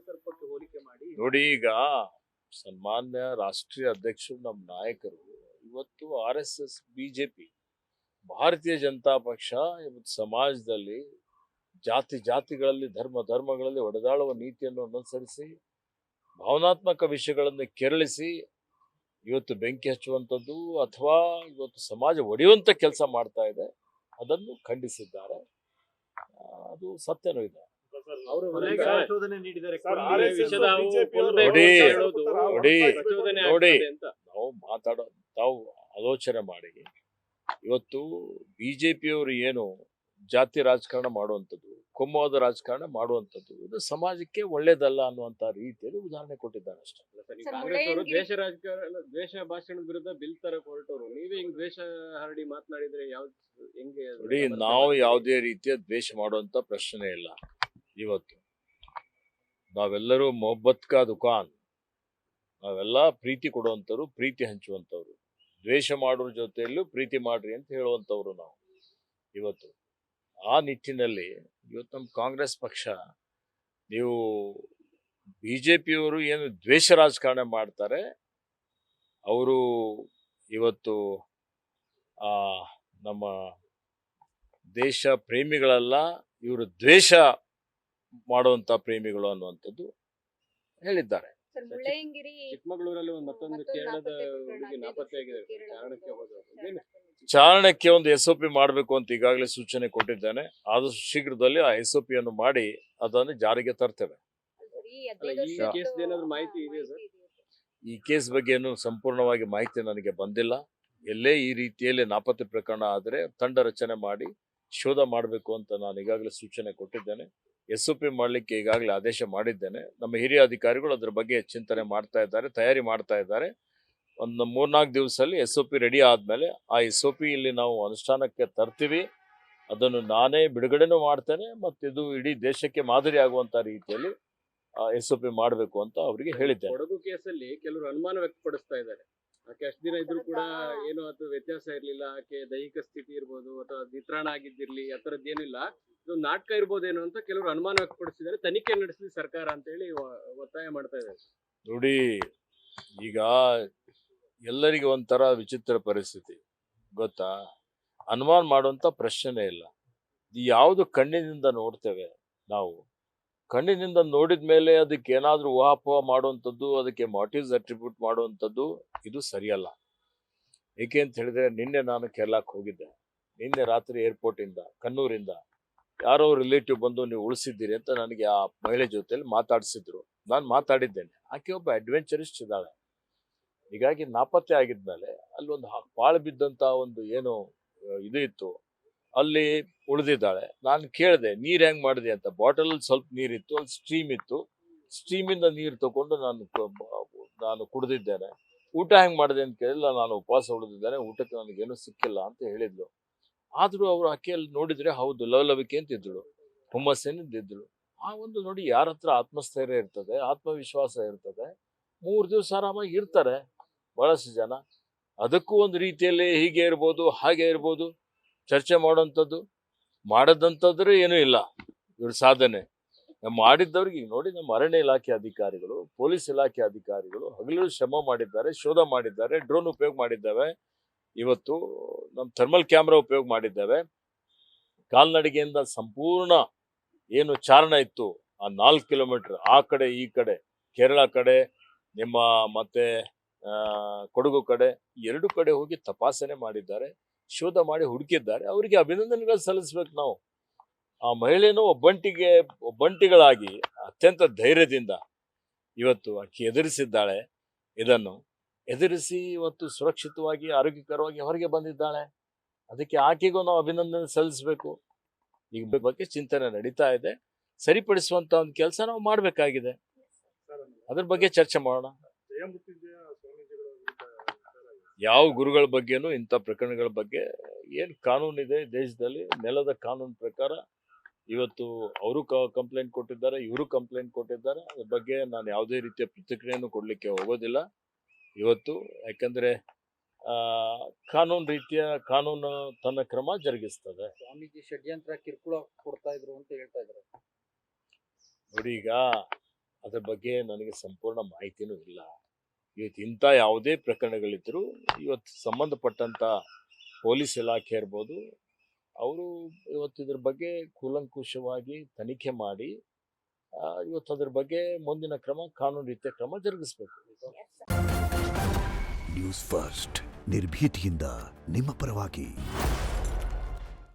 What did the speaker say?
ಸರ್ಪಕ್ಕೆ ಹೋಲಿಕೆ ಮಾಡಿ ನೋಡಿ, ಈಗ ಸನ್ಮಾನ್ಯ ರಾಷ್ಟ್ರೀಯ ಅಧ್ಯಕ್ಷರು ನಮ್ಮ ನಾಯಕರು ಇವತ್ತು RSS BJP ಭಾರತೀಯ ಜನತಾ ಪಕ್ಷ ಇವತ್ತು ಸಮಾಜದಲ್ಲಿ ಜಾತಿಗಳಲ್ಲಿ ಧರ್ಮಗಳಲ್ಲಿ ಒಡೆದಾಳುವ ನೀತಿಯನ್ನು ಅನುಸರಿಸಿ ಭಾವನಾತ್ಮಕ ವಿಷಯಗಳನ್ನು ಕೆರಳಿಸಿ ಇವತ್ತು ಬೆಂಕಿ ಹಚ್ಚುವಂಥದ್ದು ಅಥವಾ ಇವತ್ತು ಸಮಾಜ ಒಡೆಯುವಂತ ಕೆಲಸ ಮಾಡ್ತಾ ಇದೆ. ಅದನ್ನು ಖಂಡಿಸಿದ್ದಾರೆ. ಅದು ಸತ್ಯನೂ ಇದೆ. ಅವರು ಪ್ರಚೋದನೆ ನೀಡಿದ್ದಾರೆ. ನೋಡಿ, ತಾವು ಆಲೋಚನೆ ಮಾಡಿ. ಇವತ್ತು ಬಿಜೆಪಿಯವರು ಏನು ಜಾತಿ ರಾಜಕಾರಣ ಮಾಡುವಂಥದ್ದು, ಕೋಮುವಾದ ರಾಜಕಾರಣ ಮಾಡುವಂಥದ್ದು, ಇದು ಸಮಾಜಕ್ಕೆ ಒಳ್ಳೇದಲ್ಲ ಅನ್ನುವಂತ ರೀತಿಯಲ್ಲಿ ಉದಾಹರಣೆ ಕೊಟ್ಟಿದ್ದಾರೆ ಅಷ್ಟೇ. ಕಾಂಗ್ರೆಸ್ ಅವರು ದ್ವೇಷ ಭಾಷಣದ ವಿರುದ್ಧ ಬಿಲ್ ತರಕ್ ಹೊರಟವರು, ನೀವೇ ಹಿಂಗ್ ದ್ವೇಷ ಹರಡಿ ಮಾತನಾಡಿದ್ರೆ ಹೆಂಗೆ? ನೋಡಿ, ನಾವು ಯಾವುದೇ ರೀತಿಯ ದ್ವೇಷ ಮಾಡುವಂತ ಪ್ರಶ್ನೆ ಇಲ್ಲ. ಇವತ್ತು ನಾವೆಲ್ಲರೂ ಮೊಹಬ್ಬತ್ ಕಾ ದುಕಾನ್, ನಾವೆಲ್ಲ ಪ್ರೀತಿ ಕೊಡುವಂಥವ್ರು, ಪ್ರೀತಿ ಹಂಚುವಂಥವ್ರು. ದ್ವೇಷ ಮಾಡೋರ ಜೊತೆಯಲ್ಲೂ ಪ್ರೀತಿ ಮಾಡ್ರಿ ಅಂತ ಹೇಳುವಂಥವ್ರು ನಾವು. ಇವತ್ತು ಆ ನಿಟ್ಟಿನಲ್ಲಿ ಇವತ್ತು ನಮ್ಮ ಕಾಂಗ್ರೆಸ್ ಪಕ್ಷ, ನೀವು ಬಿಜೆಪಿಯವರು ಏನು ದ್ವೇಷ ರಾಜಕಾರಣ ಮಾಡ್ತಾರೆ, ಅವರು ಇವತ್ತು ನಮ್ಮ ದೇಶ ಪ್ರೇಮಿಗಳಲ್ಲ, ಇವರು ದ್ವೇಷ ಮಾಡುವಂತ ಪ್ರೇಮಿಗಳು ಅನ್ನುವಂಥದ್ದು ಹೇಳಿದ್ದಾರೆ. ಚಿಕ್ಕಮಗಳೂರಲ್ಲಿ ಮತ್ತೊಂದು ಕೇರಳದ ಹುಡುಗಿ ನಾಪತ್ತೆಯಾಗಿದೆ. ಚಾರಣಕ್ಕೆ ಒಂದು SOP ಮಾಡಬೇಕು ಅಂತ ಈಗಾಗಲೇ ಸೂಚನೆ ಕೊಟ್ಟಿದ್ದೇನೆ. ಆದಷ್ಟು ಶೀಘ್ರದಲ್ಲಿ ಆ SOP ಅನ್ನು ಮಾಡಿ ಅದನ್ನು ಜಾರಿಗೆ ತರ್ತೇವೆ. ಈ ಕೇಸ್ ಬಗ್ಗೆ ಏನು ಸಂಪೂರ್ಣವಾಗಿ ಮಾಹಿತಿ ನನಗೆ ಬಂದಿಲ್ಲ. ಎಲ್ಲೇ ಈ ರೀತಿಯಲ್ಲಿ ನಾಪತ್ತೆ ಪ್ರಕರಣ ಆದರೆ ತಂಡ ರಚನೆ ಮಾಡಿ ಶೋಧ ಮಾಡಬೇಕು ಅಂತ ನಾನು ಈಗಾಗಲೇ ಸೂಚನೆ ಕೊಟ್ಟಿದ್ದೇನೆ. SOP ಮಾಡಲಿಕ್ಕೆ ಈಗಾಗಲೇ ಆದೇಶ ಮಾಡಿದ್ದೇನೆ. ನಮ್ಮ ಹಿರಿಯ ಅಧಿಕಾರಿಗಳು ಅದರ ಬಗ್ಗೆ ಚಿಂತನೆ ಮಾಡ್ತಾ ಇದ್ದಾರೆ, ತಯಾರಿ ಮಾಡ್ತಾ ಇದ್ದಾರೆ. ಒಂದು 3-4 ದಿವಸದಲ್ಲಿ SOP ರೆಡಿ ಆದಮೇಲೆ ಆ SOP ಇಲ್ಲಿ ನಾವು ಅನುಷ್ಠಾನಕ್ಕೆ ತರ್ತೀವಿ. ಅದನ್ನು ನಾನೇ ಬಿಡುಗಡೆನೂ ಮಾಡ್ತೇನೆ ಮತ್ತು ಇದು ಇಡೀ ದೇಶಕ್ಕೆ ಮಾದರಿ ಆಗುವಂತ ರೀತಿಯಲ್ಲಿ SOP ಮಾಡಬೇಕು ಅಂತ ಅವರಿಗೆ ಹೇಳಿದ್ದೇನೆ. ಕೊಡಗು ಕೇಸಲ್ಲಿ ಕೆಲವರು ಅನುಮಾನ ವ್ಯಕ್ತಪಡಿಸ್ತಾ ಇದ್ದಾರೆ. ಆಕೆ ಅಷ್ಟು ದಿನ ಇದ್ರೂ ಕೂಡ ಏನು ಅದು ವ್ಯತ್ಯಾಸ ಇರ್ಲಿಲ್ಲ, ಆಕೆ ದೈಹಿಕ ಸ್ಥಿತಿ ಇರ್ಬೋದು ಅಥವಾ ನಿತ್ರಾಣ ಆಗಿದ್ದಿರ್ಲಿ, ಆ ಥರದ್ದೇನಿಲ್ಲ, ಇದು ನಾಟಕ ಇರ್ಬೋದೇನೋ ಅಂತ ಕೆಲವರು ಅನುಮಾನ ವ್ಯಕ್ತಪಡಿಸಿದ್ದಾರೆ. ತನಿಖೆ ನಡೆಸಲಿ ಸರ್ಕಾರ ಅಂತ ಹೇಳಿ ಒತ್ತಾಯ ಮಾಡ್ತಾ ಇದ್ದಾರೆ. ನೋಡಿ, ಈಗ ಎಲ್ಲರಿಗೆ ಒಂಥರ ವಿಚಿತ್ರ ಪರಿಸ್ಥಿತಿ ಗೊತ್ತಾ. ಅನುಮಾನ ಮಾಡುವಂತ ಪ್ರಶ್ನೆ ಇಲ್ಲ. ಯಾವುದು ಕಣ್ಣಿನಿಂದ ನೋಡ್ತೇವೆ ನಾವು, ಕಣ್ಣಿನಿಂದ ನೋಡಿದ ಮೇಲೆ ಅದಕ್ಕೆ ಏನಾದ್ರೂ ಊಹಾಪೋಹ ಮಾಡುವಂಥದ್ದು, ಅದಕ್ಕೆ ಮೋಟಿವ್ಸ್ ಅಟ್ರಿಬ್ಯೂಟ್ ಮಾಡುವಂಥದ್ದು ಇದು ಸರಿಯಲ್ಲ. ಏಕೆ ಅಂತ ಹೇಳಿದ್ರೆ, ನಿನ್ನೆ ನಾನು ಕೇರಳಕ್ಕೆ ಹೋಗಿದ್ದೆ. ನಿನ್ನೆ ರಾತ್ರಿ ಏರ್ಪೋರ್ಟಿಂದ ಕಣ್ಣೂರಿಂದ ಯಾರೋ ರಿಲೇಟಿವ್ ಬಂದು ನೀವು ಉಳಿಸಿದ್ದೀರಿ ಅಂತ ನನಗೆ ಆ ಮಹಿಳೆ ಜೊತೆಯಲ್ಲಿ ಮಾತಾಡಿಸಿದ್ರು. ನಾನು ಮಾತಾಡಿದ್ದೇನೆ. ಆಕೆ ಒಬ್ಬ ಅಡ್ವೆಂಚರಿಸ್ಟ್ ಇದ್ದಾಳೆ. ಹೀಗಾಗಿ ನಾಪತ್ತೆ ಆಗಿದ್ಮೇಲೆ ಅಲ್ಲಿ ಒಂದು ಪಾಳು ಬಿದ್ದಂತ ಒಂದು ಏನು ಇದು ಇತ್ತು, ಅಲ್ಲಿ ಉಳಿದಿದ್ದಾಳೆ. ನಾನು ಕೇಳಿದೆ, ನೀರ್ ಹೆಂಗ್ ಮಾಡಿದೆ ಅಂತ. ಬಾಟಲ್ ಸ್ವಲ್ಪ ನೀರಿತ್ತು, ಅಲ್ಲಿ ಸ್ಟ್ರೀಮ್ ಇತ್ತು, ಸ್ಟ್ರೀಮಿಂದ ನೀರು ತಗೊಂಡು ನಾನು ಕುಡಿದಿದ್ದೇನೆ. ಊಟ ಹೆಂಗ್ ಮಾಡಿದೆ ಅಂತ ಕೇಳಿಲ್ಲ. ನಾನು ಉಪವಾಸ ಉಳಿದಿದ್ದೇನೆ, ಊಟಕ್ಕೆ ನನಗೇನು ಸಿಕ್ಕಿಲ್ಲ ಅಂತ ಹೇಳಿದ್ಲು. ಆದ್ರೂ ಅವರು ಆಕೆಯಲ್ಲಿ ನೋಡಿದ್ರೆ ಹೌದು ಲವಲವಿಕೆ ಅಂತಿದ್ದಳು, ಹುಮ್ಮಸ್ಸಿನಿದ್ದಿದ್ದಳು. ಆ ಒಂದು ನೋಡಿ, ಯಾರ ಹತ್ರ ಆತ್ಮಸ್ಥೈರ್ಯ ಇರ್ತದೆ, ಆತ್ಮವಿಶ್ವಾಸ ಇರ್ತದೆ, 3 ದಿವಸ ಆರಾಮಾಗಿ ಇರ್ತಾರೆ ಬಹಳಷ್ಟು ಜನ. ಅದಕ್ಕೂ ಒಂದು ರೀತಿಯಲ್ಲಿ ಹೀಗೆ ಇರ್ಬೋದು ಹಾಗೆ ಇರ್ಬೋದು ಚರ್ಚೆ ಮಾಡುವಂಥದ್ದು. ಮಾಡದಂತಂದ್ರೆ ಏನೂ ಇಲ್ಲ ಇವ್ರ ಸಾಧನೆ. ಮಾಡಿದ್ದವ್ರಿಗೆ ನೋಡಿ, ನಮ್ಮ ಅರಣ್ಯ ಇಲಾಖೆ ಅಧಿಕಾರಿಗಳು, ಪೊಲೀಸ್ ಇಲಾಖೆ ಅಧಿಕಾರಿಗಳು ಹಗಲು ಶ್ರಮ ಮಾಡಿದ್ದಾರೆ, ಶೋಧ ಮಾಡಿದ್ದಾರೆ, ಡ್ರೋನ್ ಉಪಯೋಗ ಮಾಡಿದ್ದಾವೆ, ಇವತ್ತು ನಮ್ಮ ಥರ್ಮಲ್ ಕ್ಯಾಮ್ರಾ ಉಪಯೋಗ ಮಾಡಿದ್ದಾವೆ. ಕಾಲ್ನಡಿಗೆಯಿಂದ ಸಂಪೂರ್ಣ ಏನು ಚಾರಣ ಇತ್ತು ಆ 4 ಕಿಲೋಮೀಟರ್ ಆ ಕಡೆ ಈ ಕಡೆ, ಕೇರಳ ಕಡೆ ನಿಮ್ಮ ಮತ್ತೆ ಕೊಡಗು ಕಡೆ, 2 ಕಡೆ ಹೋಗಿ ತಪಾಸಣೆ ಮಾಡಿದ್ದಾರೆ, ಶೋಧ ಮಾಡಿ ಹುಡುಕಿದ್ದಾರೆ. ಅವರಿಗೆ ಅಭಿನಂದನೆಗಳು ಸಲ್ಲಿಸ್ಬೇಕು ನಾವು. ಆ ಮಹಿಳೆನೂ ಒಬ್ಬಂಟಿಗಳಾಗಿ ಅತ್ಯಂತ ಧೈರ್ಯದಿಂದ ಇವತ್ತು ಆಕೆ ಎದುರಿಸಿದ್ದಾಳೆ. ಇದನ್ನು ಎದುರಿಸಿ ಇವತ್ತು ಸುರಕ್ಷಿತವಾಗಿ ಆರೋಗ್ಯಕರವಾಗಿ ಹೊರಗೆ ಬಂದಿದ್ದಾಳೆ. ಅದಕ್ಕೆ ಆಕೆಗೂ ನಾವು ಅಭಿನಂದನೆ ಸಲ್ಲಿಸಬೇಕು. ಈ ಬಗ್ಗೆ ಚಿಂತನೆ ನಡೀತಾ ಇದೆ. ಸರಿಪಡಿಸುವಂತ ಒಂದು ಕೆಲಸ ನಾವು ಮಾಡಬೇಕಾಗಿದೆ. ಅದ್ರ ಬಗ್ಗೆ ಚರ್ಚೆ ಮಾಡೋಣ. ಯಾವ ಗುರುಗಳ ಬಗ್ಗೆನೂ ಇಂಥ ಪ್ರಕರಣಗಳ ಬಗ್ಗೆ ಏನು ಕಾನೂನಿದೆ ದೇಶದಲ್ಲಿ, ನೆಲದ ಕಾನೂನು ಪ್ರಕಾರ ಇವತ್ತು ಅವರು ಕಂಪ್ಲೇಂಟ್ ಕೊಟ್ಟಿದ್ದಾರೆ, ಇವರು ಕಂಪ್ಲೇಂಟ್ ಕೊಟ್ಟಿದ್ದಾರೆ. ಅದ್ರ ಬಗ್ಗೆ ನಾನು ಯಾವುದೇ ರೀತಿಯ ಪ್ರತಿಕ್ರಿಯೆಯನ್ನು ಕೊಡ್ಲಿಕ್ಕೆ ಹೋಗೋದಿಲ್ಲ ಇವತ್ತು. ಯಾಕಂದ್ರೆ ಕಾನೂನು ತನ್ನ ಕ್ರಮ ಜರುಗಿಸ್ತದೆ. ಸ್ವಾಮೀಜಿ ಷಡ್ಯಂತ್ರ ಕಿರುಕುಳ ಕೊಡ್ತಾ ಇದ್ರು ಅಂತ ಹೇಳ್ತಾ ಇದ್ದಾರೆ. ನೋಡಿ, ಈಗ ಅದ್ರ ಬಗ್ಗೆ ನನಗೆ ಸಂಪೂರ್ಣ ಮಾಹಿತಿನೂ ಇಲ್ಲ. ಇವತ್ತು ಇಂಥ ಯಾವುದೇ ಪ್ರಕರಣಗಳಿದ್ದರೂ ಇವತ್ತು ಸಂಬಂಧಪಟ್ಟಂಥ ಪೊಲೀಸ್ ಇಲಾಖೆ ಇರ್ಬೋದು, ಅವರು ಇವತ್ತು ಇದ್ರ ಬಗ್ಗೆ ಕೂಲಂಕುಷವಾಗಿ ತನಿಖೆ ಮಾಡಿ ಇವತ್ತು ಅದ್ರ ಬಗ್ಗೆ ಮುಂದಿನ ಕ್ರಮ, ಕಾನೂನು ರೀತಿಯ ಕ್ರಮ ಜರುಗಿಸಬೇಕು. ನ್ಯೂಸ್ ಫಸ್ಟ್, ನಿರ್ಭೀತಿಯಿಂದ ನಿಮ್ಮ ಪರವಾಗಿ.